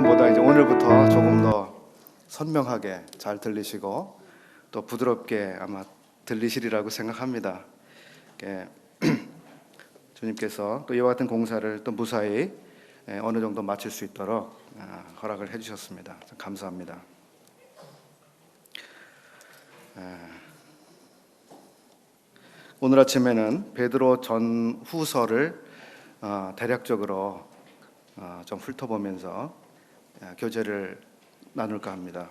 지난번보다 이제 오늘부터 조금 더 선명하게 잘 들리시고 또 부드럽게 아마 들리시리라고 생각합니다. 주님께서 또 이와 같은 공사를 또 무사히 어느 정도 마칠 수 있도록 허락을 해주셨습니다. 감사합니다. 오늘 아침에는 베드로 전후서를 대략적으로 좀 훑어보면서 교제를 나눌까 합니다.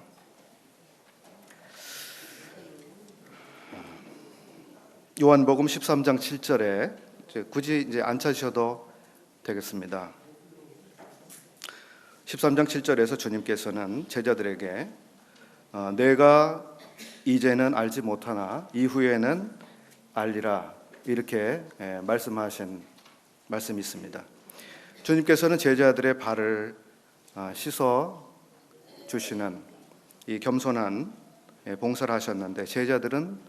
요한복음 13장 7절에 굳이 이제 안 찾으셔도 되겠습니다. 13장 7절에서 주님께서는 제자들에게 내가 이제는 알지 못하나 이후에는 알리라 이렇게 말씀하신 말씀이 있습니다. 주님께서는 제자들의 발을 씻어 주시는 이 겸손한 봉사를 하셨는데 제자들은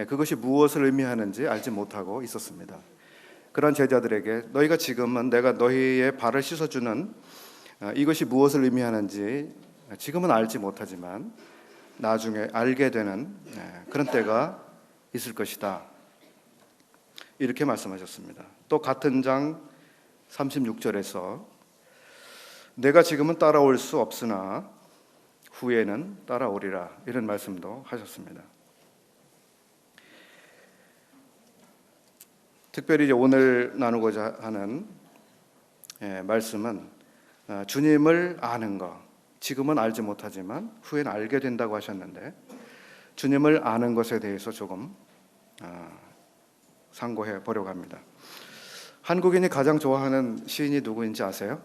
그것이 무엇을 의미하는지 알지 못하고 있었습니다. 그런 제자들에게 너희가 지금은 내가 너희의 발을 씻어주는 이것이 무엇을 의미하는지 지금은 알지 못하지만 나중에 알게 되는 그런 때가 있을 것이다. 이렇게 말씀하셨습니다. 또 같은 장 36절에서 내가 지금은 따라올 수 없으나 후에는 따라오리라 이런 말씀도 하셨습니다. 특별히 이제 오늘 나누고자 하는 말씀은 주님을 아는 것, 지금은 알지 못하지만 후에는 알게 된다고 하셨는데 주님을 아는 것에 대해서 조금 상고해 보려고 합니다. 한국인이 가장 좋아하는 시인이 누구인지 아세요?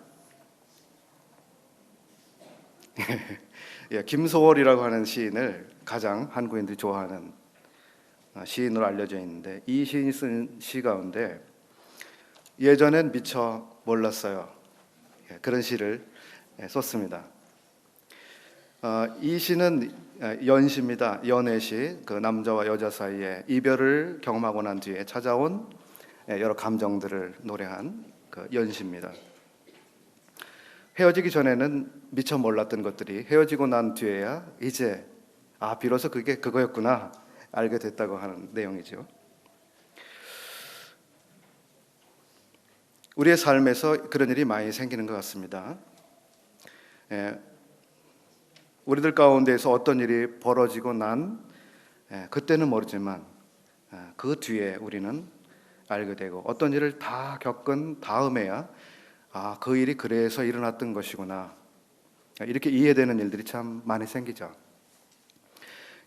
김소월이라고 하는 시인을 가장 한국인들이 좋아하는 시인으로 알려져 있는데 이 시인이 쓴 시 가운데 예전엔 미처 몰랐어요. 그런 시를 썼습니다. 이 시는 연시입니다. 연애시, 그 남자와 여자 사이에 이별을 경험하고 난 뒤에 찾아온 여러 감정들을 노래한 그 연시입니다. 헤어지기 전에는 미처 몰랐던 것들이 헤어지고 난 뒤에야 이제 비로소 그게 그거였구나 알게 됐다고 하는 내용이죠. 우리의 삶에서 그런 일이 많이 생기는 것 같습니다. 우리들 가운데에서 어떤 일이 벌어지고 난 그때는 모르지만 그 뒤에 우리는 알게 되고 어떤 일을 다 겪은 다음에야 그 일이 그래서 일어났던 것이구나 이렇게 이해되는 일들이 참 많이 생기죠.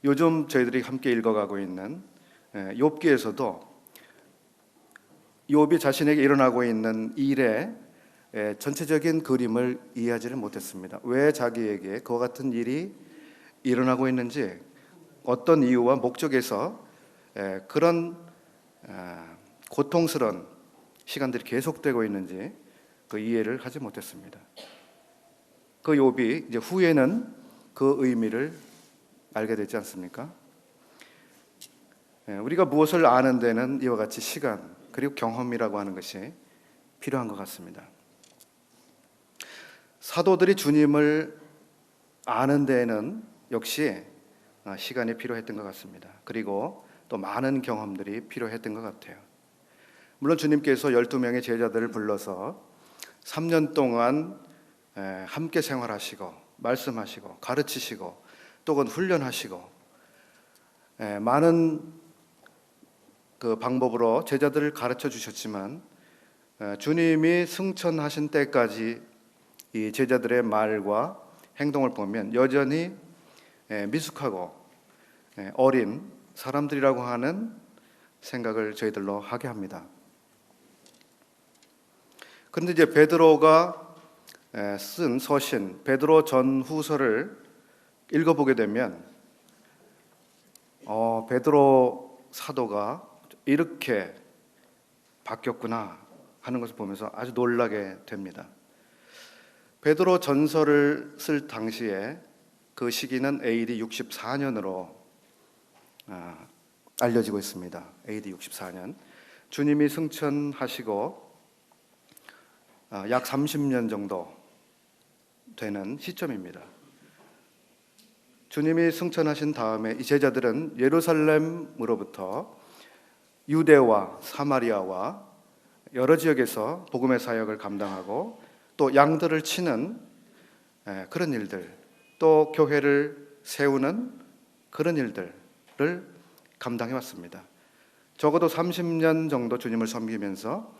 요즘 저희들이 함께 읽어가고 있는 욥기에서도 욥이 자신에게 일어나고 있는 일의 전체적인 그림을 이해하지를 못했습니다. 왜 자기에게 그와 같은 일이 일어나고 있는지 어떤 이유와 목적에서 그런 고통스러운 시간들이 계속되고 있는지 그 이해를 하지 못했습니다. 그 욥이 이제 후에는 그 의미를 알게 되지 않습니까? 우리가 무엇을 아는 데는 이와 같이 시간 그리고 경험이라고 하는 것이 필요한 것 같습니다. 사도들이 주님을 아는 데에는 역시 시간이 필요했던 것 같습니다. 그리고 또 많은 경험들이 필요했던 것 같아요. 물론 주님께서 12명의 제자들을 불러서 3년 동안 함께 생활하시고 말씀하시고 가르치시고 또 훈련하시고 많은 그 방법으로 제자들을 가르쳐 주셨지만 주님이 승천하신 때까지 이 제자들의 말과 행동을 보면 여전히 미숙하고 어린 사람들이라고 하는 생각을 저희들로 하게 합니다. 그런데 이제 베드로가 쓴 서신 베드로 전후서를 읽어보게 되면 베드로 사도가 이렇게 바뀌었구나 하는 것을 보면서 아주 놀라게 됩니다. 베드로 전서를 쓸 당시에 그 시기는 AD 64년으로 알려지고 있습니다. AD 64년 주님이 승천하시고 약 30년 정도 되는 시점입니다. 주님이 승천하신 다음에 이 제자들은 예루살렘으로부터 유대와 사마리아와 여러 지역에서 복음의 사역을 감당하고 또 양들을 치는 그런 일들, 또 교회를 세우는 그런 일들을 감당해 왔습니다. 적어도 30년 정도 주님을 섬기면서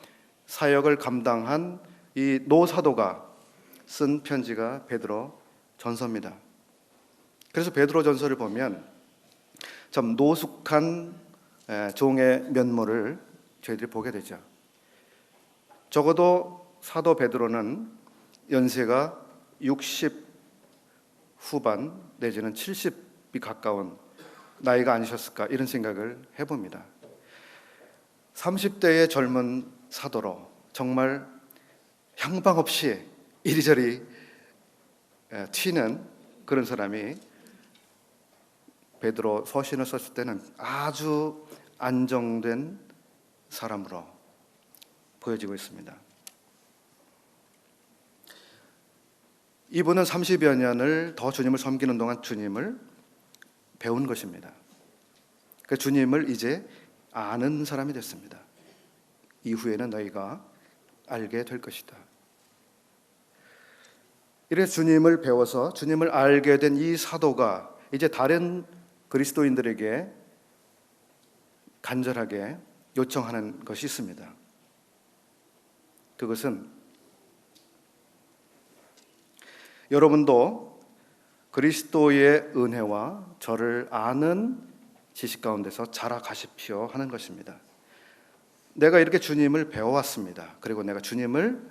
사역을 감당한 이 노사도가 쓴 편지가 베드로 전서입니다. 그래서 베드로 전서를 보면 참 노숙한 종의 면모를 저희들이 보게 되죠. 적어도 사도 베드로는 연세가 60 후반 내지는 70이 가까운 나이가 아니셨을까 이런 생각을 해봅니다. 30대의 젊은 사도로 정말 향방 없이 이리저리 튀는 그런 사람이 베드로 서신을 썼을 때는 아주 안정된 사람으로 보여지고 있습니다. 이분은 30여 년을 더 주님을 섬기는 동안 주님을 배운 것입니다. 그 주님을 이제 아는 사람이 됐습니다. 이후에는 너희가 알게 될 것이다. 이래서 주님을 배워서 주님을 알게 된 이 사도가 이제 다른 그리스도인들에게 간절하게 요청하는 것이 있습니다. 그것은 여러분도 그리스도의 은혜와 저를 아는 지식 가운데서 자라가십시오 하는 것입니다. 내가 이렇게 주님을 배워왔습니다. 그리고 내가 주님을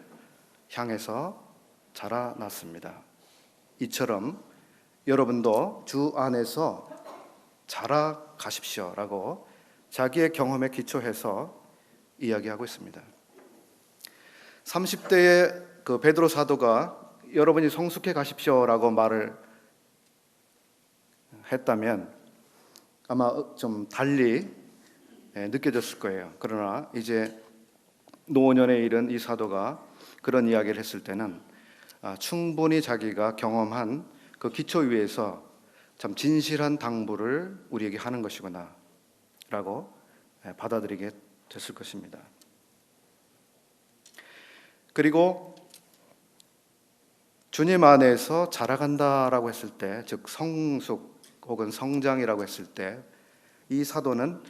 향해서 자라났습니다. 이처럼 여러분도 주 안에서 자라가십시오라고 자기의 경험에 기초해서 이야기하고 있습니다. 30대의 그 베드로 사도가 여러분이 성숙해 가십시오라고 말을 했다면 아마 좀 달리 느껴졌을 거예요. 그러나 이제 노년에 이른 이 사도가 그런 이야기를 했을 때는 충분히 자기가 경험한 그 기초 위에서 참 진실한 당부를 우리에게 하는 것이구나 라고 받아들이게 됐을 것입니다. 그리고 주님 안에서 자라간다라고 했을 때, 즉 성숙 혹은 성장이라고 했을 때 이 사도는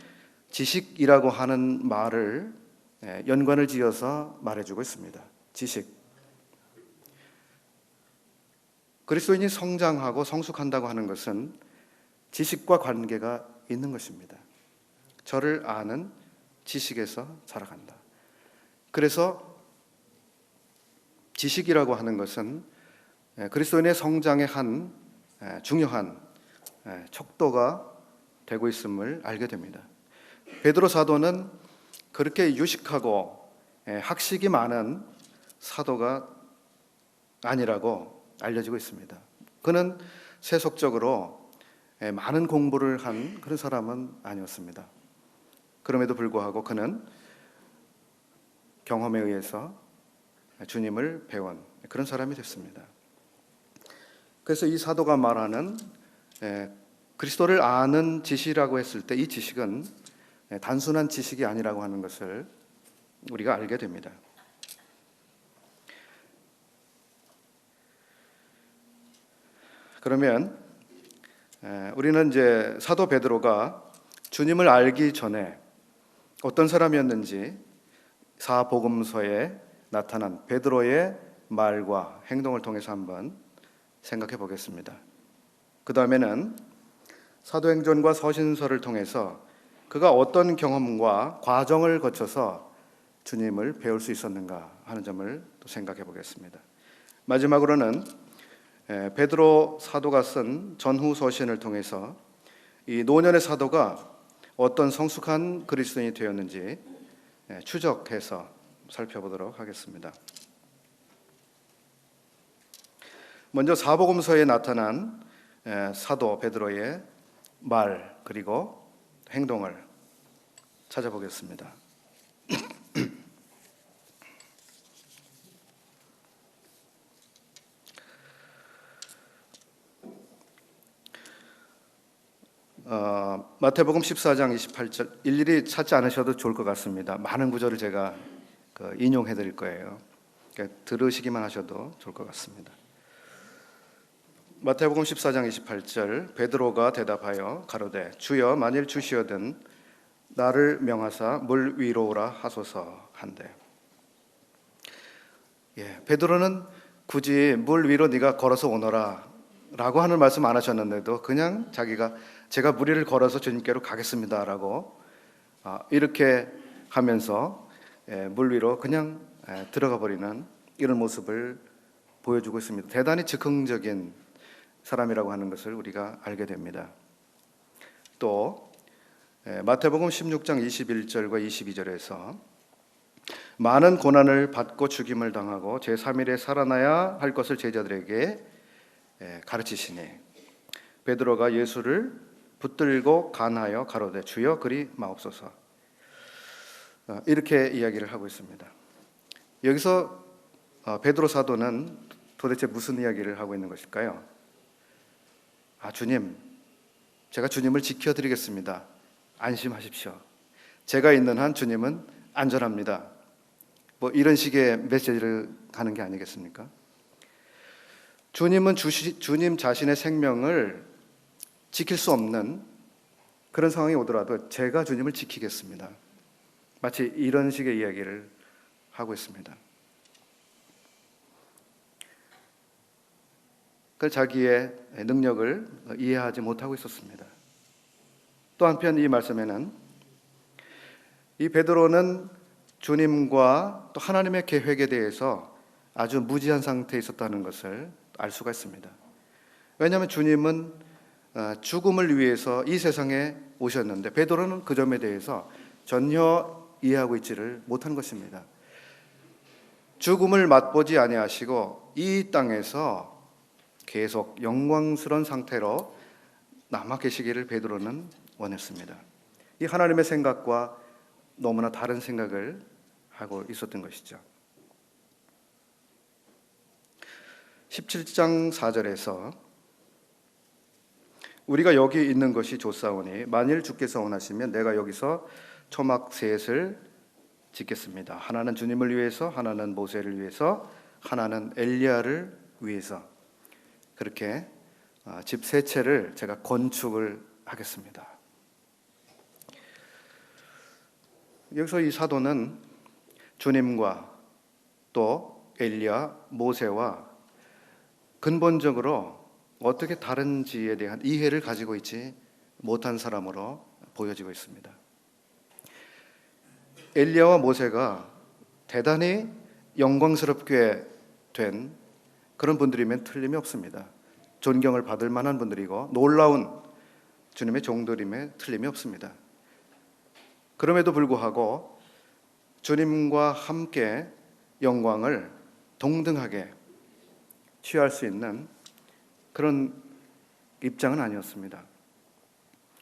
지식이라고 하는 말을 연관을 지어서 말해주고 있습니다. 지식. 그리스도인이 성장하고 성숙한다고 하는 것은 지식과 관계가 있는 것입니다. 저를 아는 지식에서 자라간다. 그래서 지식이라고 하는 것은 그리스도인의 성장의 한 중요한 척도가 되고 있음을 알게 됩니다. 베드로 사도는 그렇게 유식하고 학식이 많은 사도가 아니라고 알려지고 있습니다. 그는 세속적으로 많은 공부를 한 그런 사람은 아니었습니다. 그럼에도 불구하고 그는 경험에 의해서 주님을 배운 그런 사람이 됐습니다. 그래서 이 사도가 말하는 그리스도를 아는 지식이라고 했을 때 이 지식은 단순한 지식이 아니라고 하는 것을 우리가 알게 됩니다. 그러면 우리는 이제 사도 베드로가 주님을 알기 전에 어떤 사람이었는지 사복음서에 나타난 베드로의 말과 행동을 통해서 한번 생각해 보겠습니다. 그 다음에는 사도행전과 서신서를 통해서 그가 어떤 경험과 과정을 거쳐서 주님을 배울 수 있었는가 하는 점을 또 생각해 보겠습니다. 마지막으로는 베드로 사도가 쓴 전후 서신을 통해서 이 노년의 사도가 어떤 성숙한 그리스도인이 되었는지 추적해서 살펴보도록 하겠습니다. 먼저 사복음서에 나타난 사도 베드로의 말 그리고 행동을 찾아보겠습니다. 마태복음 14장 28절 일일이 찾지 않으셔도 좋을 것 같습니다. 많은 구절을 제가 인용해 드릴 거예요. 그러니까 들으시기만 하셔도 좋을 것 같습니다. 마태복음 14장 28절 베드로가 대답하여 가로되 주여 만일 주시거든 나를 명하사 물 위로 오라 하소서 한대. 베드로는 굳이 물 위로 네가 걸어서 오너라 라고 하는 말씀 안 하셨는데도 그냥 제가 물 위를 걸어서 주님께로 가겠습니다 라고 이렇게 하면서 물 위로 그냥 들어가 버리는 이런 모습을 보여주고 있습니다. 대단히 즉흥적인 사람이라고 하는 것을 우리가 알게 됩니다. 또 마태복음 16장 21절과 22절에서 많은 고난을 받고 죽임을 당하고 제3일에 살아나야 할 것을 제자들에게 가르치시니 베드로가 예수를 붙들고 간하여 가로되 주여 그리 마옵소서 이렇게 이야기를 하고 있습니다. 여기서 베드로 사도는 도대체 무슨 이야기를 하고 있는 것일까요? 주님, 제가 주님을 지켜드리겠습니다. 안심하십시오. 제가 있는 한 주님은 안전합니다. 이런 식의 메시지를 하는 게 아니겠습니까? 주님은 주님 자신의 생명을 지킬 수 없는 그런 상황이 오더라도 제가 주님을 지키겠습니다. 마치 이런 식의 이야기를 하고 있습니다. 그 자기의 능력을 이해하지 못하고 있었습니다. 또 한편 이 말씀에는 이 베드로는 주님과 또 하나님의 계획에 대해서 아주 무지한 상태에 있었다는 것을 알 수가 있습니다. 왜냐하면 주님은 죽음을 위해서 이 세상에 오셨는데 베드로는 그 점에 대해서 전혀 이해하고 있지를 못한 것입니다. 죽음을 맛보지 아니하시고 이 땅에서 계속 영광스러운 상태로 남아 계시기를 베드로는 원했습니다. 이 하나님의 생각과 너무나 다른 생각을 하고 있었던 것이죠. 17장 4절에서 우리가 여기 있는 것이 좋사오니 만일 주께서 원하시면 내가 여기서 초막 셋을 짓겠습니다. 하나는 주님을 위해서, 하나는 모세를 위해서, 하나는 엘리야를 위해서 그렇게 집 세 채를 제가 건축을 하겠습니다. 여기서 이 사도는 주님과 또 엘리야, 모세와 근본적으로 어떻게 다른지에 대한 이해를 가지고 있지 못한 사람으로 보여지고 있습니다. 엘리야와 모세가 대단히 영광스럽게 된 그런 분들이면 틀림이 없습니다. 존경을 받을 만한 분들이고 놀라운 주님의 종들임에 틀림이 없습니다. 그럼에도 불구하고 주님과 함께 영광을 동등하게 취할 수 있는 그런 입장은 아니었습니다.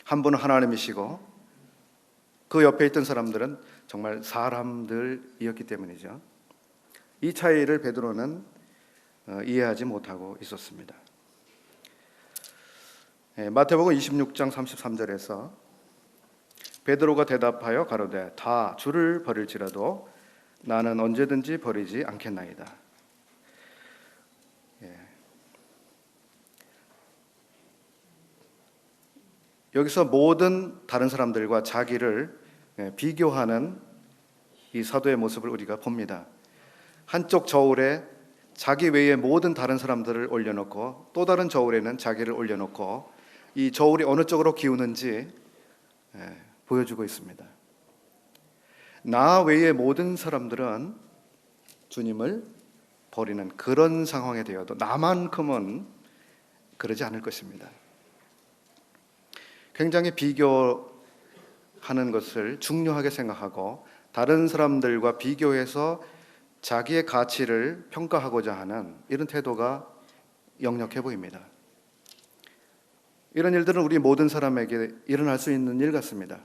한 분은 하나님이시고 그 옆에 있던 사람들은 정말 사람들이었기 때문이죠. 이 차이를 베드로는 이해하지 못하고 있었습니다. 마태복음 26장 33절에서 베드로가 대답하여 가로되 다 주를 버릴지라도 나는 언제든지 버리지 않겠나이다. 여기서 모든 다른 사람들과 자기를 비교하는 이 사도의 모습을 우리가 봅니다. 한쪽 저울에 자기 외에 모든 다른 사람들을 올려놓고 또 다른 저울에는 자기를 올려놓고 이 저울이 어느 쪽으로 기우는지 보여주고 있습니다. 나 외의 모든 사람들은 주님을 버리는 그런 상황에 되어도 나만큼은 그러지 않을 것입니다. 굉장히 비교하는 것을 중요하게 생각하고 다른 사람들과 비교해서 자기의 가치를 평가하고자 하는 이런 태도가 역력해 보입니다. 이런 일들은 우리 모든 사람에게 일어날 수 있는 일 같습니다.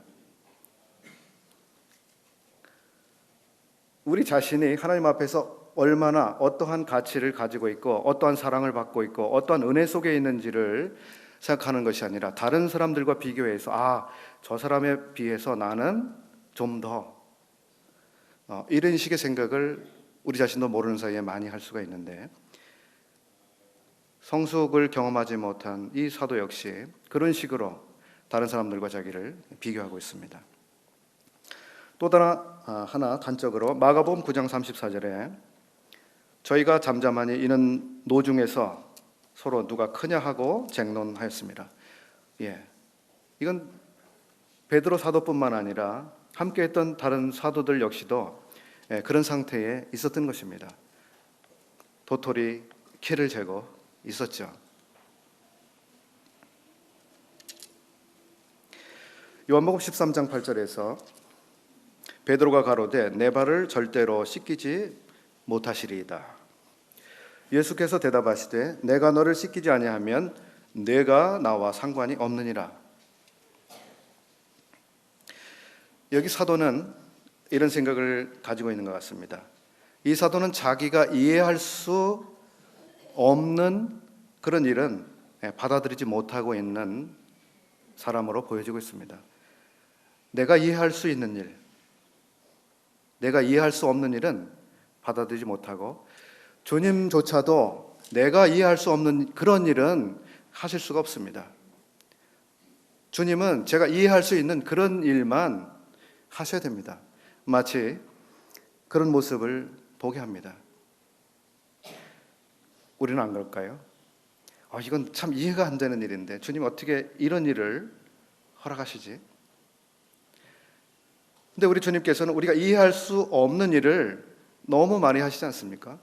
우리 자신이 하나님 앞에서 얼마나 어떠한 가치를 가지고 있고 어떠한 사랑을 받고 있고 어떠한 은혜 속에 있는지를 생각하는 것이 아니라 다른 사람들과 비교해서 저 사람에 비해서 나는 좀 더 이런 식의 생각을 우리 자신도 모르는 사이에 많이 할 수가 있는데, 성숙을 경험하지 못한 이 사도 역시 그런 식으로 다른 사람들과 자기를 비교하고 있습니다. 또 하나 단적으로 마가복음 9장 34절에 저희가 잠잠하니 이는 노중에서 서로 누가 크냐 하고 쟁론하였습니다. 이건 베드로 사도뿐만 아니라 함께했던 다른 사도들 역시도 그런 상태에 있었던 것입니다. 도토리 키를 재고 있었죠. 요한복음 13장 8절에서 베드로가 가로되 내 발을 절대로 씻기지 못하시리이다. 예수께서 대답하시되 내가 너를 씻기지 아니하면 내가 나와 상관이 없느니라. 여기 사도는 이런 생각을 가지고 있는 것 같습니다. 이 사도는 자기가 이해할 수 없는 그런 일은 받아들이지 못하고 있는 사람으로 보여지고 있습니다. 내가 이해할 수 있는 일, 내가 이해할 수 없는 일은 받아들이지 못하고, 주님조차도 내가 이해할 수 없는 그런 일은 하실 수가 없습니다. 주님은 제가 이해할 수 있는 그런 일만 하셔야 됩니다. 마치 그런 모습을 보게 합니다. 우리는 안 그럴까요? 이건 참 이해가 안 되는 일인데 주님 어떻게 이런 일을 허락하시지? 근데 우리 주님께서는 우리가 이해할 수 없는 일을 너무 많이 하시지 않습니까?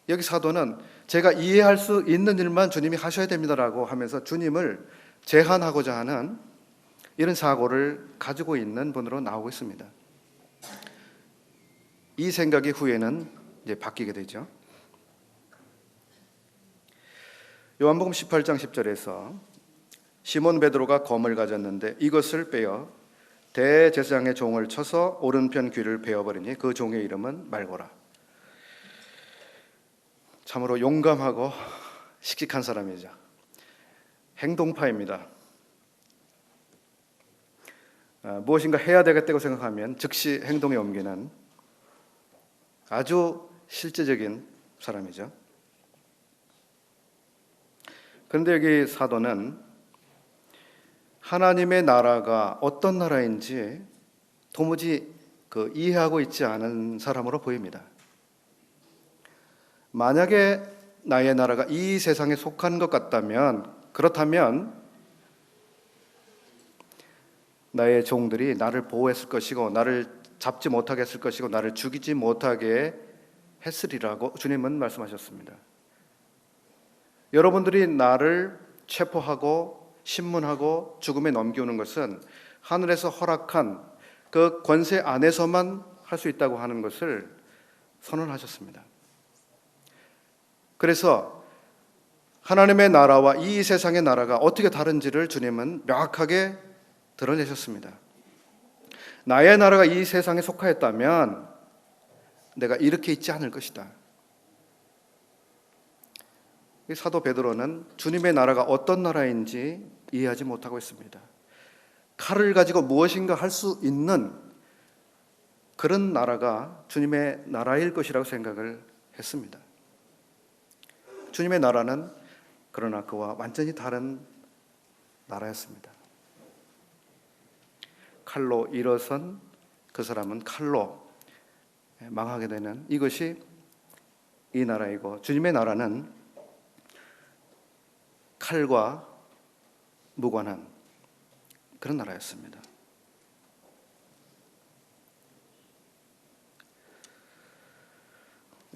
여기 사도는 제가 이해할 수 있는 일만 주님이 하셔야 됩니다라고 하면서 주님을 제한하고자 하는 이런 사고를 가지고 있는 분으로 나오고 있습니다. 이 생각이 후에는 이제 바뀌게 되죠. 요한복음 18장 10절에서 시몬 베드로가 검을 가졌는데 이것을 빼어 대제사장의 종을 쳐서 오른편 귀를 베어버리니 그 종의 이름은 말고라. 참으로 용감하고 씩씩한 사람이죠. 행동파입니다. 무엇인가 해야 되겠다고 생각하면 즉시 행동에 옮기는 아주 실제적인 사람이죠. 그런데 여기 사도는 하나님의 나라가 어떤 나라인지 도무지 이해하고 있지 않은 사람으로 보입니다. 만약에 나의 나라가 이 세상에 속한 것 같다면, 그렇다면 나의 종들이 나를 보호했을 것이고 나를 잡지 못하게 했을 것이고 나를 죽이지 못하게 했으리라고 주님은 말씀하셨습니다. 여러분들이 나를 체포하고 신문하고 죽음에 넘기는 것은 하늘에서 허락한 그 권세 안에서만 할 수 있다고 하는 것을 선언하셨습니다. 그래서 하나님의 나라와 이 세상의 나라가 어떻게 다른지를 주님은 명확하게 드러내셨습니다. 나의 나라가 이 세상에 속하였다면 내가 이렇게 있지 않을 것이다. 사도 베드로는 주님의 나라가 어떤 나라인지 이해하지 못하고 있습니다. 칼을 가지고 무엇인가 할 수 있는 그런 나라가 주님의 나라일 것이라고 생각을 했습니다. 주님의 나라는 그러나 그와 완전히 다른 나라였습니다. 칼로 일어선 그 사람은 칼로 망하게 되는 이것이 이 나라이고, 주님의 나라는 칼과 무관한 그런 나라였습니다.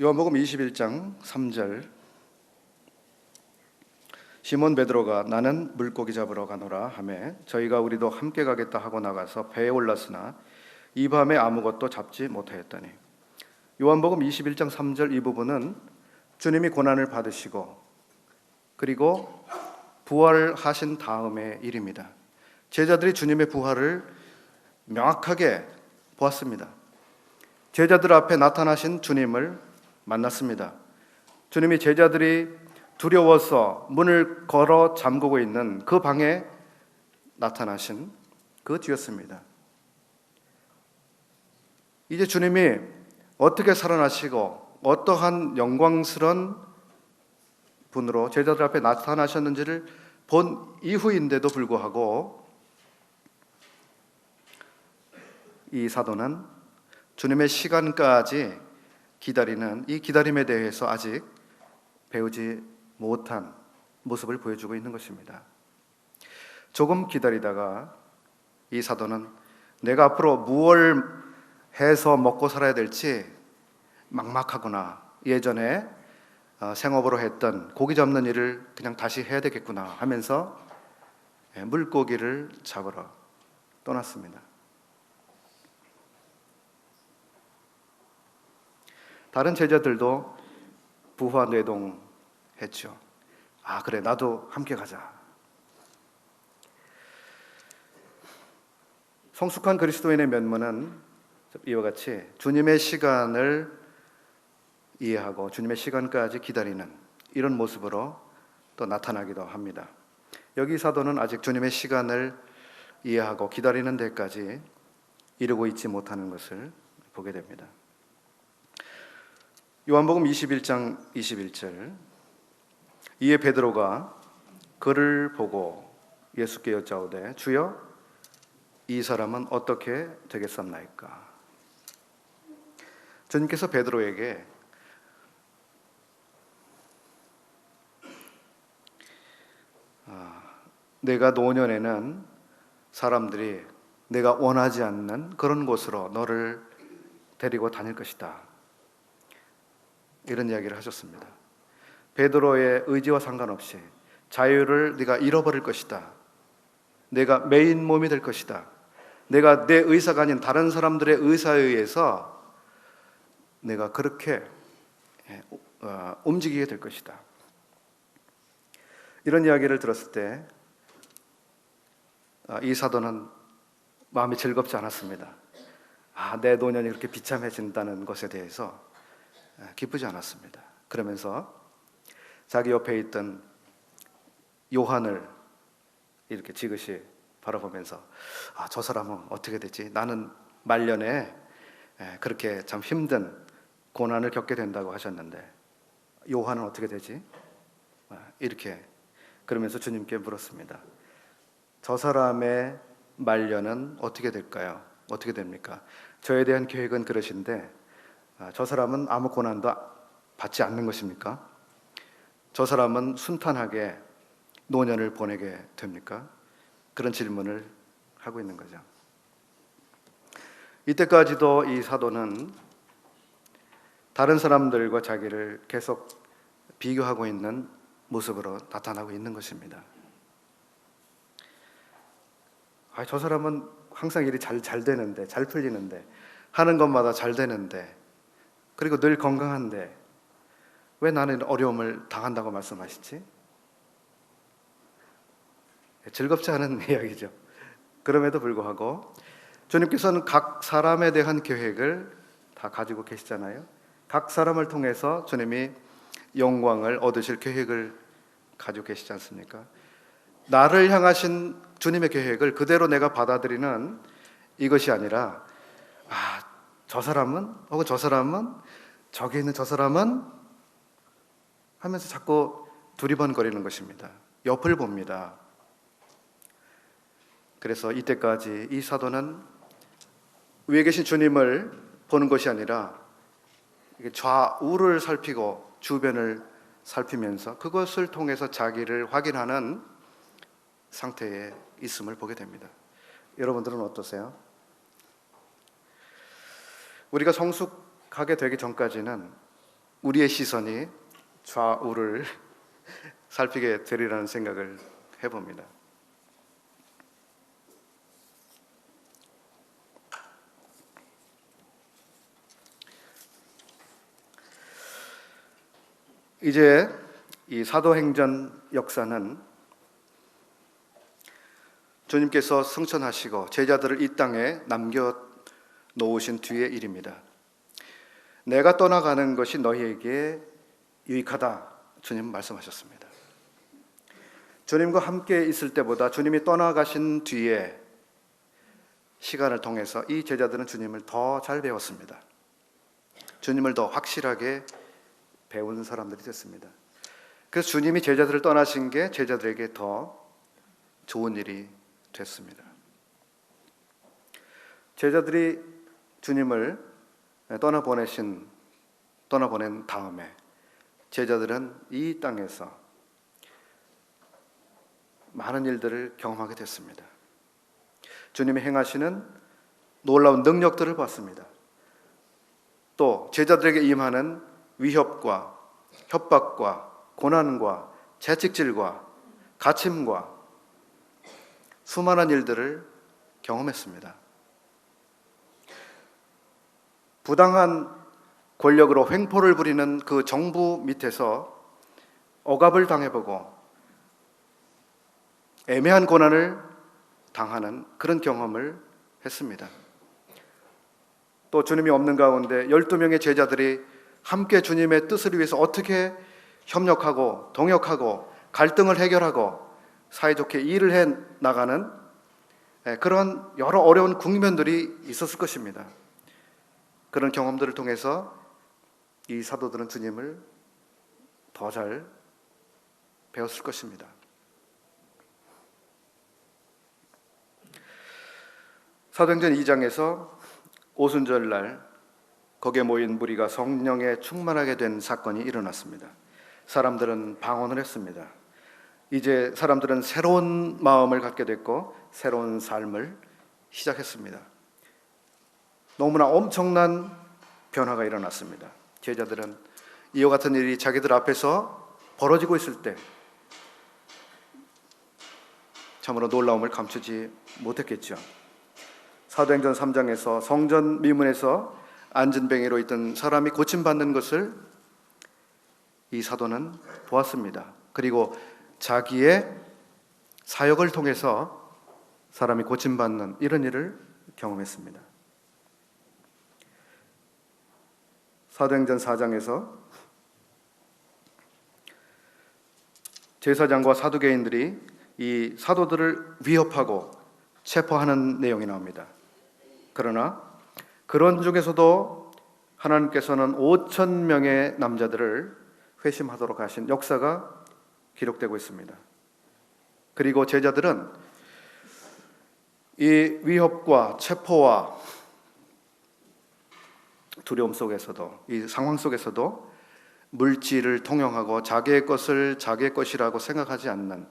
요한복음 21장 3절 시몬 베드로가 나는 물고기 잡으러 가노라 하매 저희가 우리도 함께 가겠다 하고 나가서 배에 올랐으나 이 밤에 아무것도 잡지 못하였더니. 요한복음 21장 3절 이 부분은 주님이 고난을 받으시고 그리고 부활하신 다음의 일입니다. 제자들이 주님의 부활을 명확하게 보았습니다. 제자들 앞에 나타나신 주님을 만났습니다. 주님이 제자들이 두려워서 문을 걸어 잠그고 있는 그 방에 나타나신 그 뒤였습니다. 이제 주님이 어떻게 살아나시고 어떠한 영광스러운 분으로 제자들 앞에 나타나셨는지를 본 이후인데도 불구하고 이 사도는 주님의 시간까지 기다리는 이 기다림에 대해서 아직 배우지 못한 모습을 보여주고 있는 것입니다. 조금 기다리다가 이 사도는 내가 앞으로 무엇을 해서 먹고 살아야 될지 막막하구나. 예전에 생업으로 했던 고기 잡는 일을 그냥 다시 해야 되겠구나 하면서 물고기를 잡으러 떠났습니다. 다른 제자들도 부화뇌동했죠. 아, 그래, 나도 함께 가자. 성숙한 그리스도인의 면모는 이와 같이 주님의 시간을 이해하고 주님의 시간까지 기다리는 이런 모습으로 또 나타나기도 합니다. 여기 사도는 아직 주님의 시간을 이해하고 기다리는 데까지 이르고 있지 못하는 것을 보게 됩니다. 요한복음 21장 21절, 이에 베드로가 그를 보고 예수께 여짜오되 주여 이 사람은 어떻게 되겠사옵나이까? 주님께서 베드로에게 내가 노년에는 사람들이 내가 원하지 않는 그런 곳으로 너를 데리고 다닐 것이다, 이런 이야기를 하셨습니다. 베드로의 의지와 상관없이 자유를 네가 잃어버릴 것이다. 내가 메인 몸이 될 것이다. 내가 내 의사가 아닌 다른 사람들의 의사에 의해서 내가 그렇게 움직이게 될 것이다. 이런 이야기를 들었을 때 이 사도는 마음이 즐겁지 않았습니다. 내 노년이 그렇게 비참해진다는 것에 대해서 기쁘지 않았습니다. 그러면서 자기 옆에 있던 요한을 이렇게 지그시 바라보면서 저 사람은 어떻게 되지? 나는 말년에 그렇게 참 힘든 고난을 겪게 된다고 하셨는데 요한은 어떻게 되지? 이렇게 그러면서 주님께 물었습니다. 저 사람의 말년은 어떻게 될까요? 어떻게 됩니까? 저에 대한 계획은 그러신데 저 사람은 아무 고난도 받지 않는 것입니까? 저 사람은 순탄하게 노년을 보내게 됩니까? 그런 질문을 하고 있는 거죠. 이때까지도 이 사도는 다른 사람들과 자기를 계속 비교하고 있는 모습으로 나타나고 있는 것입니다. 저 사람은 항상 일이 잘 되는데, 잘 풀리는데, 하는 것마다 잘 되는데, 그리고 늘 건강한데 왜 나는 어려움을 당한다고 말씀하시지? 즐겁지 않은 이야기죠. 그럼에도 불구하고 주님께서는 각 사람에 대한 계획을 다 가지고 계시잖아요. 각 사람을 통해서 주님이 영광을 얻으실 계획을 가지고 계시지 않습니까? 나를 향하신 주님의 계획을 그대로 내가 받아들이는 이것이 아니라 저 사람은 혹은 저 사람은 저기 있는 저 사람은 하면서 자꾸 두리번거리는 것입니다. 옆을 봅니다. 그래서 이때까지 이 사도는 위에 계신 주님을 보는 것이 아니라 좌우를 살피고 주변을 살피면서 그것을 통해서 자기를 확인하는 상태에 있음을 보게 됩니다. 여러분들은 어떠세요? 우리가 성숙하게 되기 전까지는 우리의 시선이 좌우를 살피게 되리라는 생각을 해봅니다. 이제 이 사도행전 역사는 주님께서 승천하시고 제자들을 이 땅에 남겨놓으신 뒤의 일입니다. 내가 떠나가는 것이 너희에게 유익하다. 주님 말씀하셨습니다. 주님과 함께 있을 때보다 주님이 떠나가신 뒤에 시간을 통해서 이 제자들은 주님을 더 잘 배웠습니다. 주님을 더 확실하게 배운 사람들이 됐습니다. 그래서 주님이 제자들을 떠나신 게 제자들에게 더 좋은 일이 됐습니다. 제자들이 주님을 떠나보낸 다음에 제자들은 이 땅에서 많은 일들을 경험하게 됐습니다. 주님이 행하시는 놀라운 능력들을 봤습니다. 또 제자들에게 임하는 위협과 협박과 고난과 채찍질과 갇힘과 수많은 일들을 경험했습니다. 부당한 권력으로 횡포를 부리는 그 정부 밑에서 억압을 당해보고 애매한 고난을 당하는 그런 경험을 했습니다. 또 주님이 없는 가운데 12명의 제자들이 함께 주님의 뜻을 위해서 어떻게 협력하고 동역하고 갈등을 해결하고 사이좋게 일을 해 나가는 그런 여러 어려운 국면들이 있었을 것입니다. 그런 경험들을 통해서 이 사도들은 주님을 더 잘 배웠을 것입니다. 사도행전 2장에서 오순절날 거기에 모인 무리가 성령에 충만하게 된 사건이 일어났습니다. 사람들은 방언을 했습니다. 이제 사람들은 새로운 마음을 갖게 됐고 새로운 삶을 시작했습니다. 너무나 엄청난 변화가 일어났습니다. 제자들은 이와 같은 일이 자기들 앞에서 벌어지고 있을 때 참으로 놀라움을 감추지 못했겠죠. 사도행전 3장에서 성전 미문에서 안진뱅이로 있던 사람이 고침받는 것을 이 사도는 보았습니다. 그리고 자기의 사역을 통해서 사람이 고침받는 이런 일을 경험했습니다. 사도행전 4장에서 제사장과 사두개인들이 이 사도들을 위협하고 체포하는 내용이 나옵니다. 그러나 그런 중에서도 하나님께서는 5,000명의 남자들을 회심하도록 하신 역사가 기록되고 있습니다. 그리고 제자들은 이 위협과 체포와 두려움 속에서도, 이 상황 속에서도 물질을 통용하고 자기의 것을 자기의 것이라고 생각하지 않는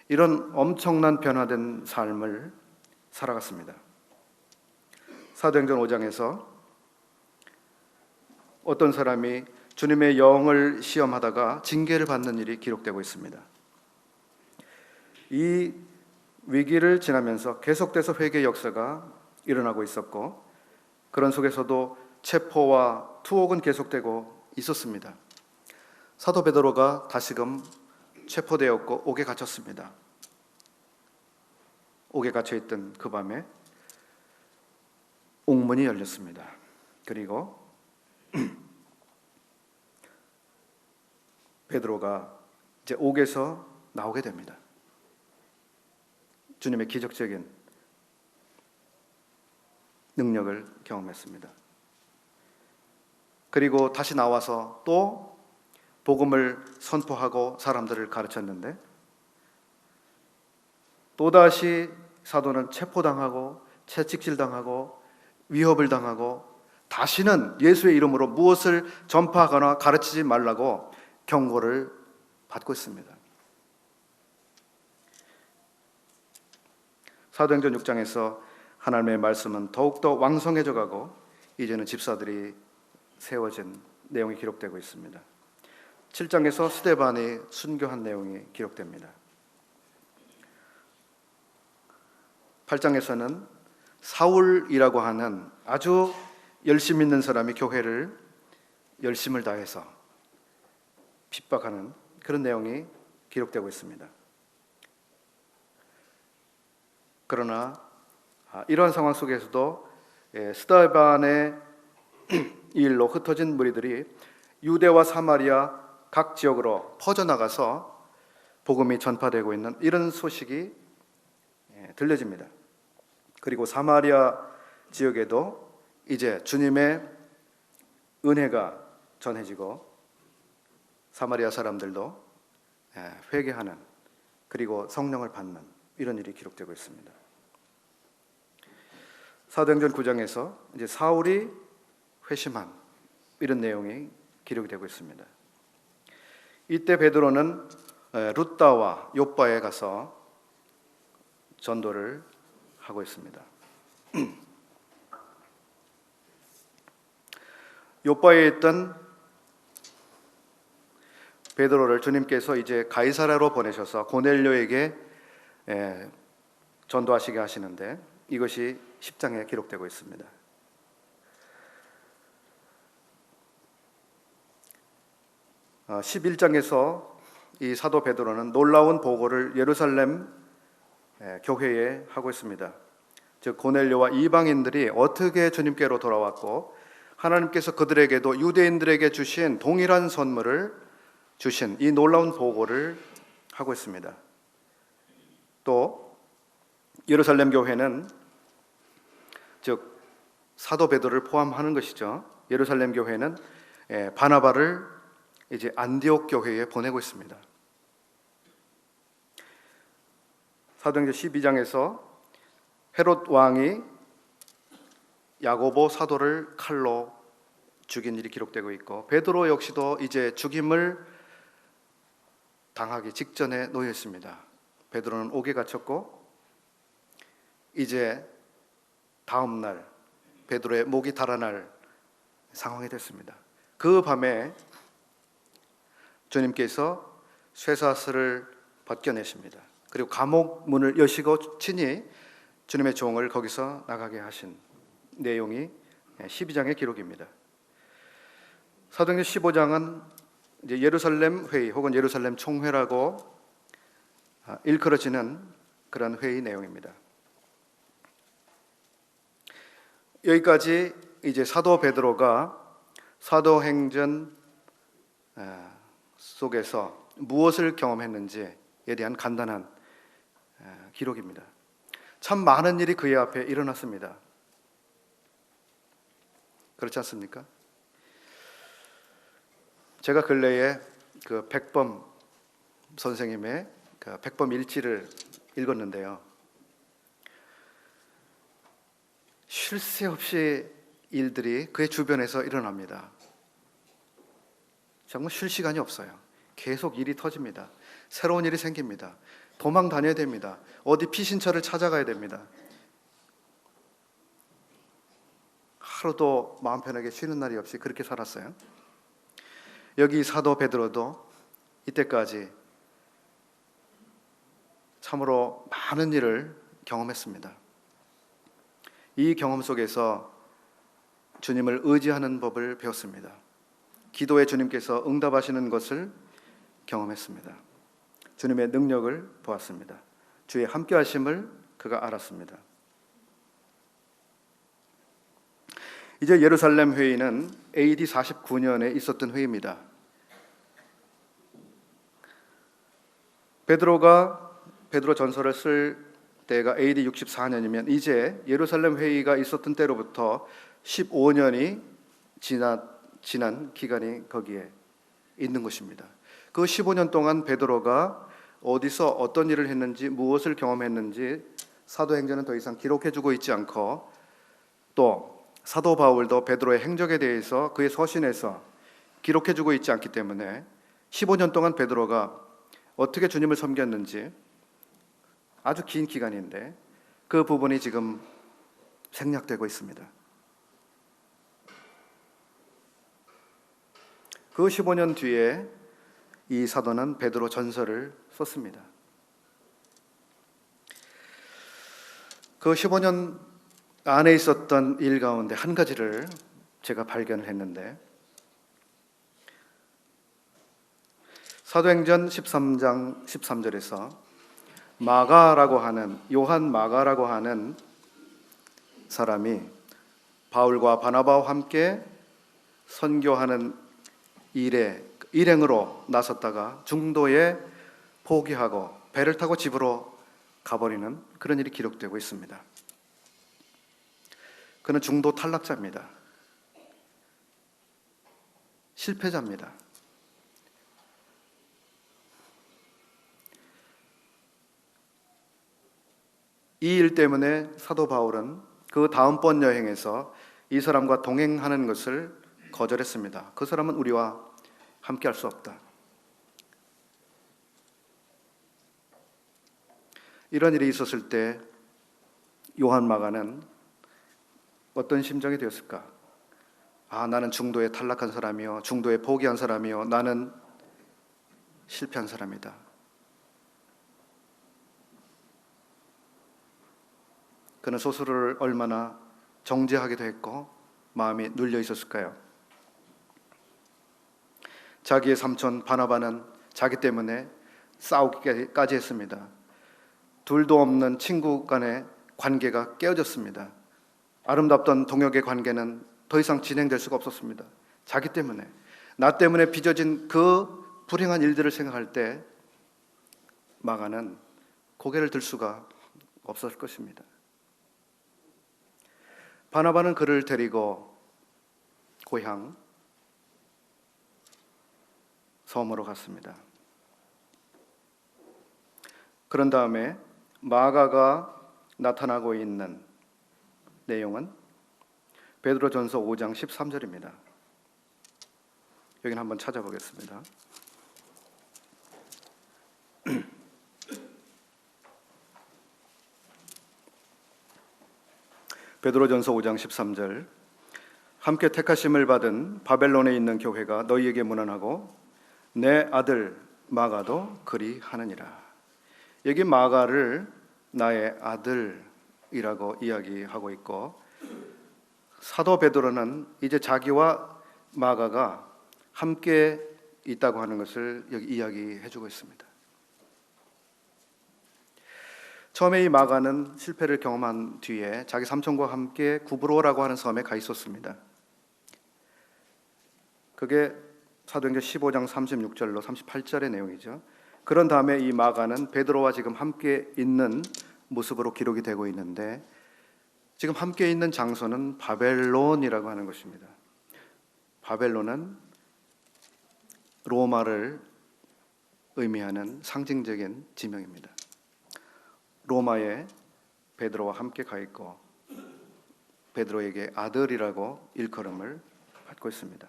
이런 엄청난 변화된 삶을 살아갔습니다. 사도행전 5장에서 어떤 사람이 주님의 영을 시험하다가 징계를 받는 일이 기록되고 있습니다. 이 위기를 지나면서 계속돼서 회개 역사가 일어나고 있었고 그런 속에서도 체포와 투옥은 계속되고 있었습니다. 사도 베드로가 다시금 체포되었고 옥에 갇혔습니다. 옥에 갇혀있던 그 밤에 옥문이 열렸습니다. 그리고 베드로가 이제 옥에서 나오게 됩니다. 주님의 기적적인 능력을 경험했습니다. 그리고 다시 나와서 또 복음을 선포하고 사람들을 가르쳤는데 또다시 사도는 체포당하고 채찍질당하고 위협을 당하고 다시는 예수의 이름으로 무엇을 전파하거나 가르치지 말라고 경고를 받고 있습니다. 사도행전 6장에서 하나님의 말씀은 더욱더 왕성해져 가고 이제는 집사들이 세워진 내용이 기록되고 있습니다. 7장에서 스데반이 순교한 내용이 기록됩니다. 8장에서는 사울이라고 하는 아주 열심 있는 사람이 교회를 열심을 다해서 핍박하는 그런 내용이 기록되고 있습니다. 그러나 이러한 상황 속에서도 스데반의 이 일로 흩어진 무리들이 유대와 사마리아 각 지역으로 퍼져나가서 복음이 전파되고 있는 이런 소식이 들려집니다. 그리고 사마리아 지역에도 이제 주님의 은혜가 전해지고 사마리아 사람들도 회개하는, 그리고 성령을 받는 이런 일이 기록되고 있습니다. 사도행전 9장에서 이제 사울이 회심한 이런 내용이 기록이 되고 있습니다. 이때 베드로는 룻다와 욥바에 가서 전도를 하고 있습니다. 욥바에 있던 베드로를 주님께서 이제 가이사랴로 보내셔서 고넬료에게 전도하시게 하시는데, 이것이 10장에 기록되고 있습니다. 어, 11장에서 이 사도 베드로는 놀라운 보고를 예루살렘 교회에 하고 있습니다. 즉 고넬료와 이방인들이 어떻게 주님께로 돌아왔고 하나님께서 그들에게도 유대인들에게 주신 동일한 선물을 주신 이 놀라운 보고를 하고 있습니다. 또 예루살렘 교회는, 즉 사도 베드로를 포함하는 것이죠. 예루살렘 교회는 바나바를 이제 안디옥 교회에 보내고 있습니다. 사도행전 12장에서 헤롯 왕이 야고보 사도를 칼로 죽인 일이 기록되고 있고, 베드로 역시도 이제 죽임을 당하기 직전에 놓여 있습니다. 베드로는 옥에 갇혔고 이제 다음 날 베드로의 목이 달아날 상황이 됐습니다. 그 밤에 주님께서 쇠사슬을 벗겨내십니다. 그리고 감옥 문을 여시고 친히 주님의 종을 거기서 나가게 하신 내용이 12장의 기록입니다. 사도행전 15장은 이제 예루살렘 회의 혹은 예루살렘 총회라고 일컬어지는 그런 회의 내용입니다. 여기까지 이제 사도 베드로가 사도행전 속에서 무엇을 경험했는지에 대한 간단한 기록입니다. 참 많은 일이 그의 앞에 일어났습니다. 그렇지 않습니까? 제가 근래에 그 백범 선생님의 그 백범 일지를 읽었는데요. 쉴 새 없이 일들이 그의 주변에서 일어납니다. 정말 쉴 시간이 없어요. 계속 일이 터집니다. 새로운 일이 생깁니다. 도망 다녀야 됩니다. 어디 피신처를 찾아가야 됩니다. 하루도 마음 편하게 쉬는 날이 없이 그렇게 살았어요. 여기 사도 베드로도 이때까지 참으로 많은 일을 경험했습니다. 이 경험 속에서 주님을 의지하는 법을 배웠습니다. 기도에 주님께서 응답하시는 것을 경험했습니다. 주님의 능력을 보았습니다. 주의 함께 하심을 그가 알았습니다. 이제 예루살렘 회의는 AD 49년에 있었던 회의입니다. 베드로 전서를 쓸 때가 AD 64년이면 이제 예루살렘 회의가 있었던 때로부터 15년이 지난 기간이 거기에 있는 것입니다. 그 15년 동안 베드로가 어디서 어떤 일을 했는지, 무엇을 경험했는지 사도행전은 더 이상 기록해주고 있지 않고, 또 사도 바울도 베드로의 행적에 대해서 그의 서신에서 기록해주고 있지 않기 때문에 15년 동안 베드로가 어떻게 주님을 섬겼는지 아주 긴 기간인데 그 부분이 지금 생략되고 있습니다. 그 15년 뒤에 이 사도는 베드로 전서를 썼습니다. 그 15년 안에 있었던 일 가운데 한 가지를 제가 발견을 했는데, 사도행전 13장 13절에서 마가라고 하는, 요한 마가라고 하는 사람이 바울과 바나바와 함께 선교하는 일에 일행으로 나섰다가 중도에 포기하고 배를 타고 집으로 가버리는 그런 일이 기록되고 있습니다. 그는 중도 탈락자입니다. 실패자입니다. 이 일 때문에 사도 바울은 그 다음번 여행에서 이 사람과 동행하는 것을 거절했습니다. 그 사람은 우리와 함께 할 수 없다. 이런 일이 있었을 때 요한 마가는 어떤 심정이 되었을까? 나는 중도에 탈락한 사람이요, 중도에 포기한 사람이요, 나는 실패한 사람이다. 그는 스스로를 얼마나 정죄하기도 했고 마음이 눌려 있었을까요? 자기의 삼촌 바나바는 자기 때문에 싸우기까지 했습니다. 둘도 없는 친구 간의 관계가 깨어졌습니다. 아름답던 동역의 관계는 더 이상 진행될 수가 없었습니다. 자기 때문에, 나 때문에 빚어진 그 불행한 일들을 생각할 때 마가는 고개를 들 수가 없었을 것입니다. 바나바는 그를 데리고 고향 섬으로 갔습니다. 그런 다음에 마가가 나타나고 있는 내용은 베드로전서 5장 13절입니다. 여기는 한번 찾아보겠습니다. 베드로전서 5장 13절. 함께 택하심을 받은 바벨론에 있는 교회가 너희에게 문안하고 내 아들 마가도 그리 하느니라. 여기 마가를 나의 아들이라고 이야기하고 있고, 사도 베드로는 이제 자기와 마가가 함께 있다고 하는 것을 여기 이야기해주고 있습니다. 처음에 이 마가는 실패를 경험한 뒤에 자기 삼촌과 함께 구브로라고 하는 섬에 가 있었습니다. 그게 사도행전 15장 36절로 38절의 내용이죠. 그런 다음에 이 마가는 베드로와 지금 함께 있는 모습으로 기록이 되고 있는데, 지금 함께 있는 장소는 바벨론이라고 하는 것입니다. 바벨론은 로마를 의미하는 상징적인 지명입니다. 로마에 베드로와 함께 가 있고 베드로에게 아들이라고 일컬음을 받고 있습니다.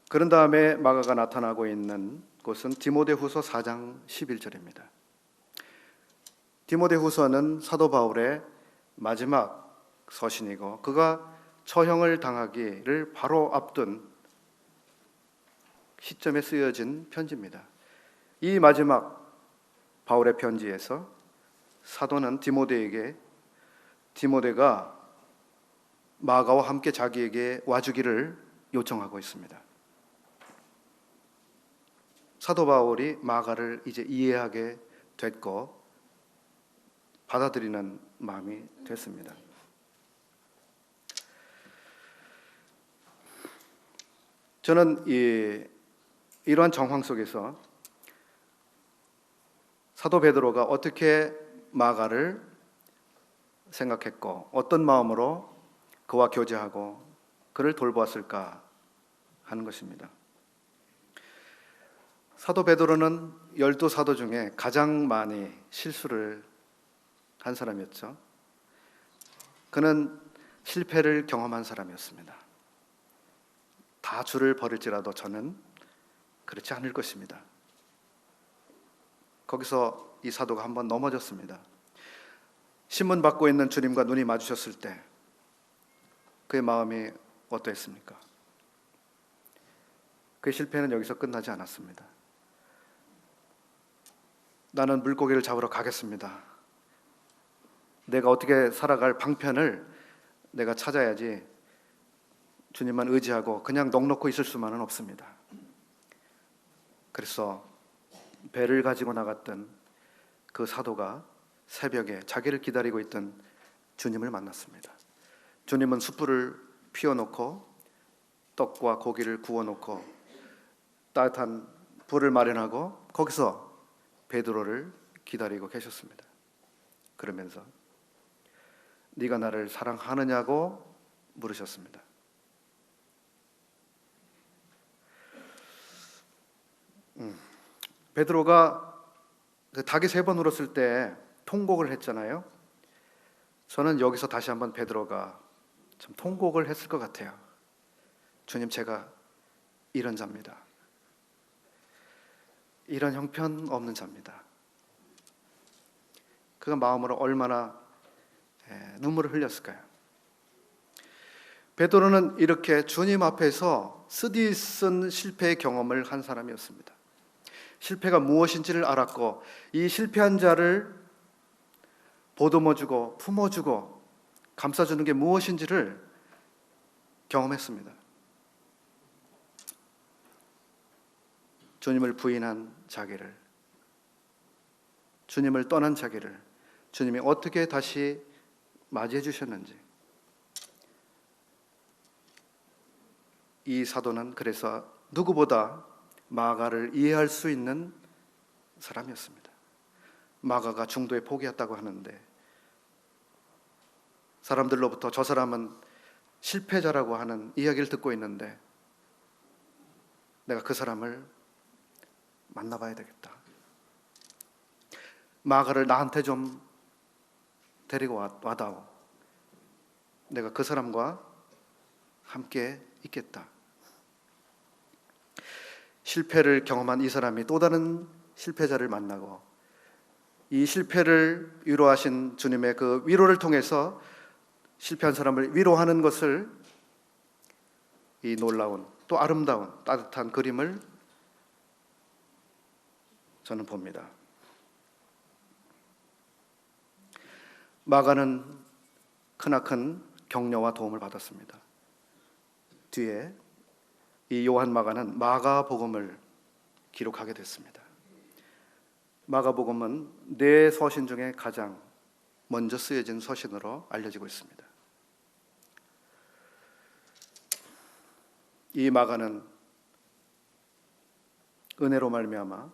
그런 다음에 마가가 나타나고 있는 곳은 디모데후서 4장 11절입니다. 디모데후서는 사도 바울의 마지막 서신이고 그가 처형을 당하기를 바로 앞둔 시점에 쓰여진 편지입니다. 이 마지막 바울의 편지에서 사도는 디모데에게 디모데가 마가와 함께 자기에게 와주기를 요청하고 있습니다. 사도 바울이 마가를 이제 이해하게 됐고 받아들이는 마음이 됐습니다. 저는 이러한 정황 속에서 사도 베드로가 어떻게 마가를 생각했고 어떤 마음으로 그와 교제하고 그를 돌보았을까 하는 것입니다. 사도 베드로는 12사도 중에 가장 많이 실수를 한 사람이었죠. 그는 실패를 경험한 사람이었습니다. 다 주를 버릴지라도 저는 그렇지 않을 것입니다. 거기서 이 사도가 한번 넘어졌습니다. 신문 받고 있는 주님과 눈이 마주쳤을 때 그의 마음이 어떠했습니까? 그의 실패는 여기서 끝나지 않았습니다. 나는 물고기를 잡으러 가겠습니다. 내가 어떻게 살아갈 방편을 내가 찾아야지 주님만 의지하고 그냥 넋놓고 있을 수만은 없습니다. 그래서 배를 가지고 나갔던 그 사도가 새벽에 자기를 기다리고 있던 주님을 만났습니다. 주님은 숯불을 피워놓고 떡과 고기를 구워놓고 따뜻한 불을 마련하고 거기서 베드로를 기다리고 계셨습니다. 그러면서 네가 나를 사랑하느냐고 물으셨습니다. 베드로가 닭이 3번 울었을 때 통곡을 했잖아요. 저는 여기서 다시 한번 베드로가 참 통곡을 했을 것 같아요. 주님, 제가 이런 자입니다. 이런 형편없는 자입니다. 그가 마음으로 얼마나 눈물을 흘렸을까요? 베드로는 이렇게 주님 앞에서 쓰디쓴 실패의 경험을 한 사람이었습니다. 실패가 무엇인지를 알았고 이 실패한 자를 보듬어주고 품어주고 감싸주는 게 무엇인지를 경험했습니다. 주님을 부인한 자기를, 주님을 떠난 자기를 주님이 어떻게 다시 맞이해 주셨는지, 이 사도는 그래서 누구보다 마가를 이해할 수 있는 사람이었습니다. 마가가 중도에 포기했다고 하는데 사람들로부터 저 사람은 실패자라고 하는 이야기를 듣고 있는데 내가 그 사람을 만나봐야 되겠다. 마가를 나한테 좀 데리고 와다오. 내가 그 사람과 함께 있겠다. 실패를 경험한 이 사람이 또 다른 실패자를 만나고 이 실패를 위로하신 주님의 그 위로를 통해서 실패한 사람을 위로하는 것을, 이 놀라운 또 아름다운 따뜻한 그림을 저는 봅니다. 마가는 크나큰 격려와 도움을 받았습니다. 뒤에 이 요한 마가는 마가복음을 기록하게 됐습니다. 마가복음은 네 서신 중에 가장 먼저 쓰여진 서신으로 알려지고 있습니다. 이 마가는 은혜로 말미암아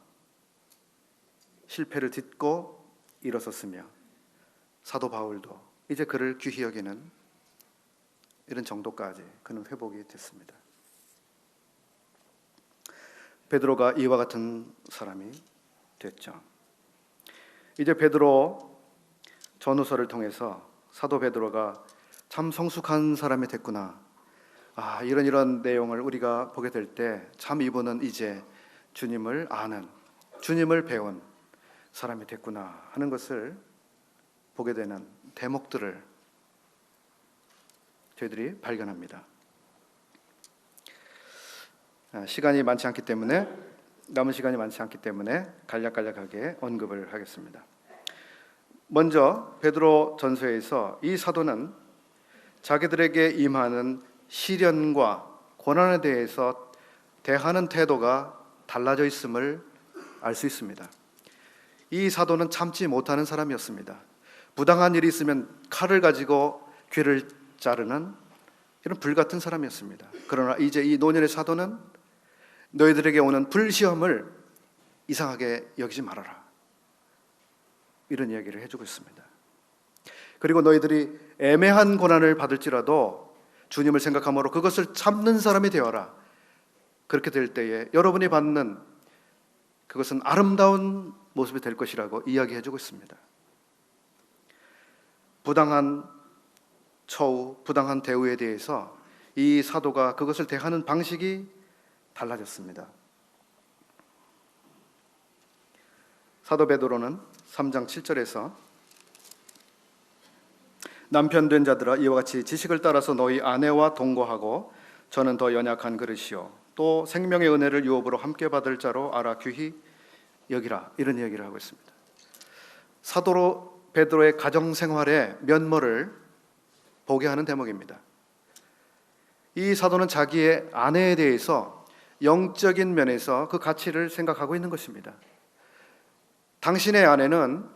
실패를 딛고 일어섰으며 사도 바울도 이제 그를 귀히 여기는 이런 정도까지 그는 회복이 됐습니다. 베드로가 이와 같은 사람이 됐죠. 이제 베드로 전후서를 통해서 사도 베드로가 참 성숙한 사람이 됐구나, 이런 내용을 우리가 보게 될 때 참 이분은 이제 주님을 아는, 주님을 배운 사람이 됐구나 하는 것을 보게 되는 대목들을 저희들이 발견합니다. 남은 시간이 많지 않기 때문에 간략하게 언급을 하겠습니다. 먼저 베드로 전서에서 이 사도는 자기들에게 임하는 시련과 고난에 대해서 대하는 태도가 달라져 있음을 알 수 있습니다. 이 사도는 참지 못하는 사람이었습니다. 부당한 일이 있으면 칼을 가지고 귀를 자르는 이런 불같은 사람이었습니다. 그러나 이제 이 노년의 사도는 너희들에게 오는 불시험을 이상하게 여기지 말아라, 이런 이야기를 해주고 있습니다. 그리고 너희들이 애매한 고난을 받을지라도 주님을 생각함으로 그것을 참는 사람이 되어라. 그렇게 될 때에 여러분이 받는 그것은 아름다운 모습이 될 것이라고 이야기해주고 있습니다. 부당한 처우, 부당한 대우에 대해서 이 사도가 그것을 대하는 방식이 달라졌습니다. 사도 베드로는 3장 7절에서 남편 된 자들아, 이와 같이 지식을 따라서 너희 아내와 동거하고 저는 더 연약한 그릇이요 또 생명의 은혜를 유업으로 함께 받을 자로 알아 귀히 여기라, 이런 이야기를 하고 있습니다. 사도 베드로의 가정생활의 면모를 보게 하는 대목입니다. 이 사도는 자기의 아내에 대해서 영적인 면에서 그 가치를 생각하고 있는 것입니다. 당신의 아내는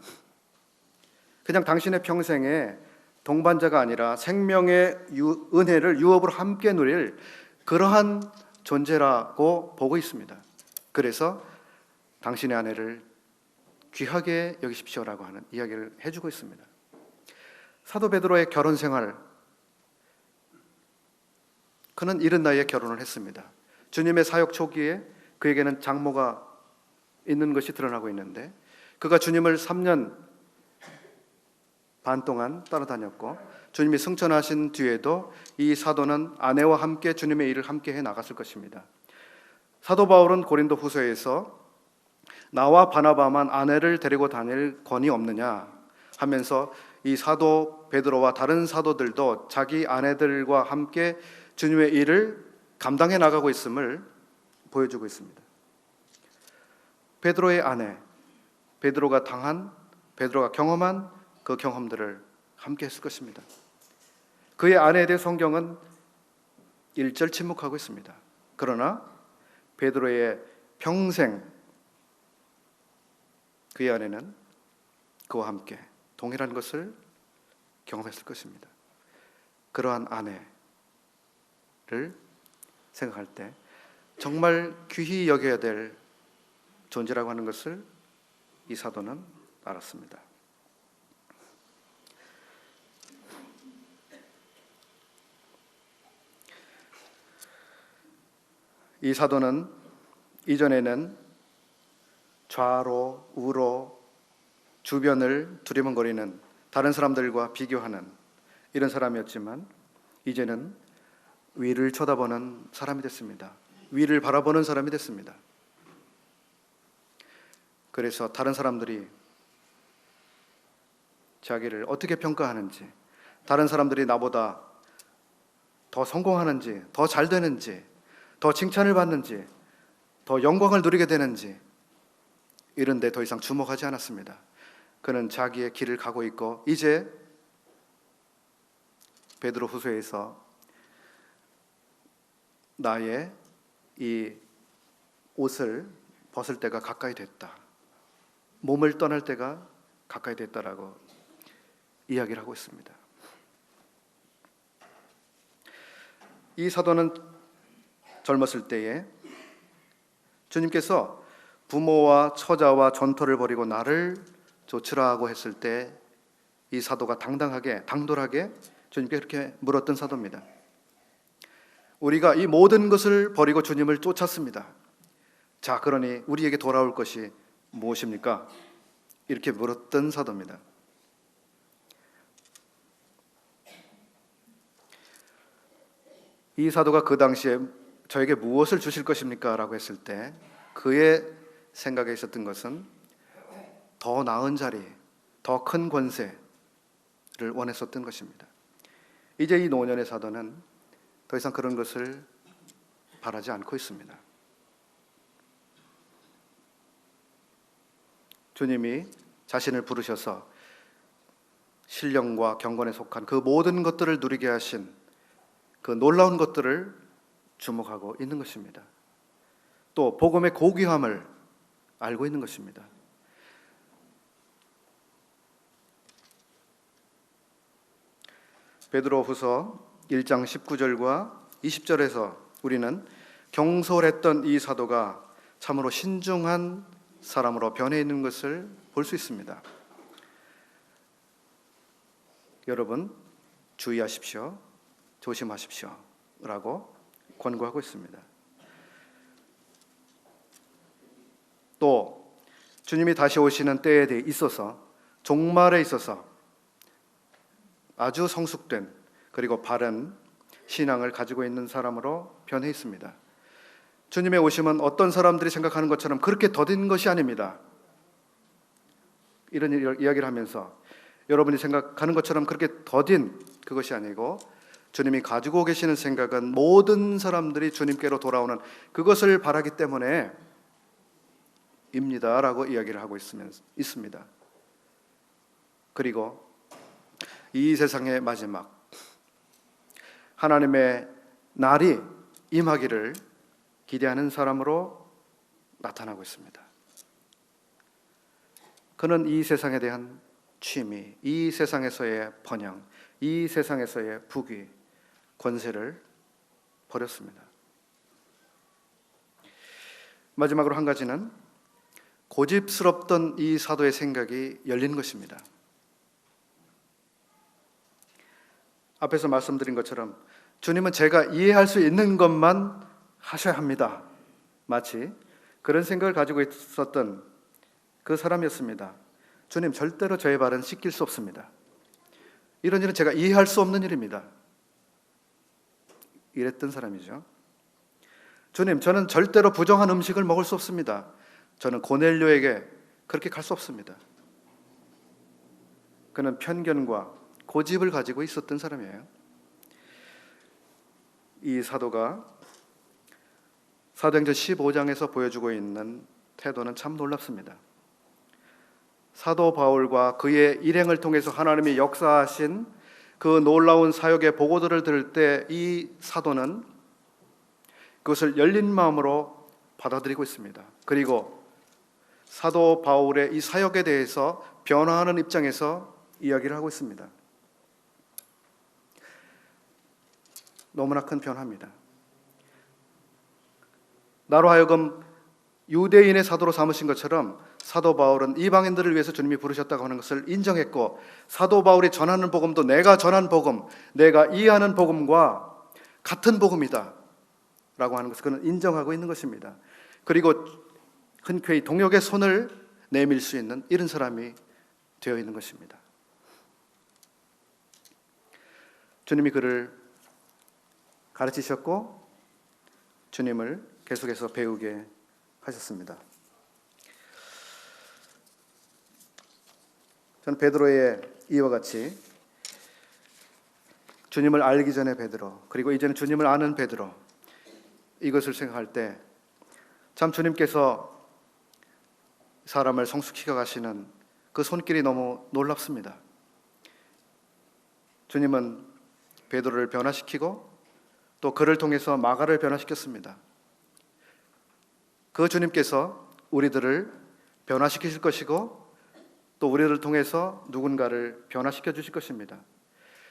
그냥 당신의 평생에 동반자가 아니라 생명의 은혜를 유업으로 함께 누릴 그러한 존재라고 보고 있습니다. 그래서 당신의 아내를 귀하게 여기십시오라고 하는 이야기를 해주고 있습니다. 사도 베드로의 결혼 생활, 그는 이른 나이에 결혼을 했습니다. 주님의 사역 초기에 그에게는 장모가 있는 것이 드러나고 있는데, 그가 주님을 3년 반 동안 따라다녔고, 주님이 승천하신 뒤에도 이 사도는 아내와 함께 주님의 일을 함께 해 나갔을 것입니다. 사도 바울은 고린도 후서에서 나와 바나바만 아내를 데리고 다닐 권위 없느냐 하면서 이 사도 베드로와 다른 사도들도 자기 아내들과 함께 주님의 일을 감당해 나가고 있음을 보여주고 있습니다. 베드로의 아내, 베드로가 경험한 그 경험들을 함께 했을 것입니다. 그의 아내에 대해 성경은 일절 침묵하고 있습니다. 그러나 베드로의 평생 그의 아내는 그와 함께 동일한 것을 경험했을 것입니다. 그러한 아내를 생각할 때 정말 귀히 여겨야 될 존재라고 하는 것을 이 사도는 알았습니다. 이 사도는 이전에는 좌로 우로 주변을 두리번거리는, 다른 사람들과 비교하는 이런 사람이었지만, 이제는 위를 쳐다보는 사람이 됐습니다. 위를 바라보는 사람이 됐습니다. 그래서 다른 사람들이 자기를 어떻게 평가하는지, 다른 사람들이 나보다 더 성공하는지, 더 잘 되는지, 더 칭찬을 받는지, 더 영광을 누리게 되는지 이런 데 더 이상 주목하지 않았습니다. 그는 자기의 길을 가고 있고, 이제 베드로 후서에서 나의 이 옷을 벗을 때가 가까이 됐다, 몸을 떠날 때가 가까이 됐다라고 이야기를 하고 있습니다. 이 사도는 젊었을 때에 주님께서 부모와 처자와 전토를 벌이고 나를 좇으라 하고 했을 때 이 사도가 당돌하게 주님께 그렇게 물었던 사도입니다. 우리가 이 모든 것을 버리고 주님을 쫓았습니다. 자, 그러니 우리에게 돌아올 것이 무엇입니까? 이렇게 물었던 사도입니다. 이 사도가 그 당시에 저에게 무엇을 주실 것입니까? 라고 했을 때 그의 생각에 있었던 것은 더 나은 자리, 더 큰 권세를 원했었던 것입니다. 이제 이 노년의 사도는 더 이상 그런 것을 바라지 않고 있습니다. 주님이 자신을 부르셔서 신령과 경건에 속한 그 모든 것들을 누리게 하신 그 놀라운 것들을 주목하고 있는 것입니다. 또 복음의 고귀함을 알고 있는 것입니다. 베드로후서 1장 19절과 20절에서 우리는 경솔했던 이 사도가 참으로 신중한 사람으로 변해 있는 것을 볼 수 있습니다. 여러분 주의하십시오, 조심하십시오 라고 권고하고 있습니다. 또 주님이 다시 오시는 때에 대해 있어서, 종말에 있어서 아주 성숙된 그리고 바른 신앙을 가지고 있는 사람으로 변해 있습니다. 주님의 오심은 어떤 사람들이 생각하는 것처럼 그렇게 더딘 것이 아닙니다. 이런 이야기를 하면서 여러분이 생각하는 것처럼 그렇게 더딘 그것이 아니고, 주님이 가지고 계시는 생각은 모든 사람들이 주님께로 돌아오는 그것을 바라기 때문에 입니다 라고 이야기를 하고 있습니다. 그리고 이 세상의 마지막 하나님의 날이 임하기를 기대하는 사람으로 나타나고 있습니다. 그는 이 세상에 대한 취미, 이 세상에서의 번영, 이 세상에서의 부귀, 권세를 버렸습니다. 마지막으로 한 가지는 고집스럽던 이 사도의 생각이 열린 것입니다. 앞에서 말씀드린 것처럼 주님은 제가 이해할 수 있는 것만 하셔야 합니다. 마치 그런 생각을 가지고 있었던 그 사람이었습니다. 주님, 절대로 저의 발은 씻길 수 없습니다. 이런 일은 제가 이해할 수 없는 일입니다. 이랬던 사람이죠. 주님, 저는 절대로 부정한 음식을 먹을 수 없습니다. 저는 고넬료에게 그렇게 갈 수 없습니다. 그는 편견과 고집을 가지고 있었던 사람이에요. 이 사도가 사도행전 15장에서 보여주고 있는 태도는 참 놀랍습니다. 사도 바울과 그의 일행을 통해서 하나님이 역사하신 그 놀라운 사역의 보고들을 들을 때 이 사도는 그것을 열린 마음으로 받아들이고 있습니다. 그리고 사도 바울의 이 사역에 대해서 변화하는 입장에서 이야기를 하고 있습니다. 너무나 큰 변화입니다. 나로 하여금 유대인의 사도로 삼으신 것처럼 사도 바울은 이방인들을 위해서 주님이 부르셨다고 하는 것을 인정했고, 사도 바울이 전하는 복음도 내가 전한 복음, 내가 이해하는 복음과 같은 복음이다 라고 하는 것을 그는 인정하고 있는 것입니다. 그리고 흔쾌히 동역의 손을 내밀 수 있는 이런 사람이 되어 있는 것입니다. 주님이 그를 가르치셨고 주님을 계속해서 배우게 하셨습니다. 저는 베드로의 이와 같이 주님을 알기 전에 베드로, 그리고 이제는 주님을 아는 베드로, 이것을 생각할 때 참 주님께서 사람을 성숙시켜 가시는 그 손길이 너무 놀랍습니다. 주님은 베드로를 변화시키고 또 그를 통해서 마가를 변화시켰습니다. 그 주님께서 우리들을 변화시키실 것이고 또 우리를 통해서 누군가를 변화시켜 주실 것입니다.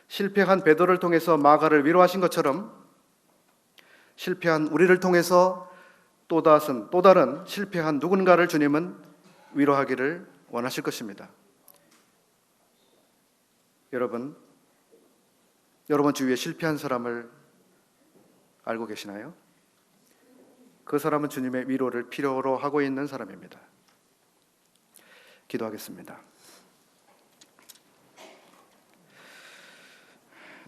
실패한 베드로를 통해서 마가를 위로하신 것처럼 실패한 우리를 통해서 또 다른 실패한 누군가를 주님은 위로하기를 원하실 것입니다. 여러분 주위에 실패한 사람을 알고 계시나요? 그 사람은 주님의 위로를 필요로 하고 있는 사람입니다. 기도하겠습니다.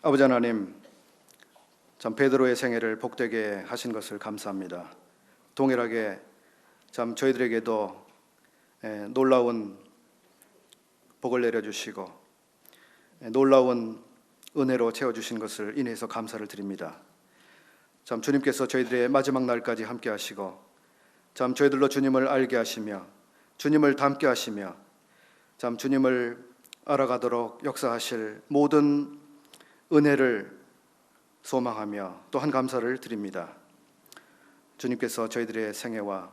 아버지 하나님, 참 베드로의 생애를 복되게 하신 것을 감사합니다. 동일하게 참 저희들에게도 놀라운 복을 내려주시고 놀라운 은혜로 채워주신 것을 인해서 감사를 드립니다. 참 주님께서 저희들의 마지막 날까지 함께 하시고 참 저희들로 주님을 알게 하시며 주님을 닮게 하시며 참 주님을 알아가도록 역사하실 모든 은혜를 소망하며 또한 감사를 드립니다. 주님께서 저희들의 생애와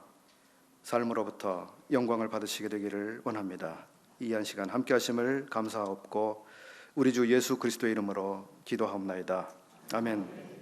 삶으로부터 영광을 받으시게 되기를 원합니다. 이 한 시간 함께 하심을 감사하옵고 우리 주 예수 그리스도의 이름으로 기도하옵나이다. 아멘.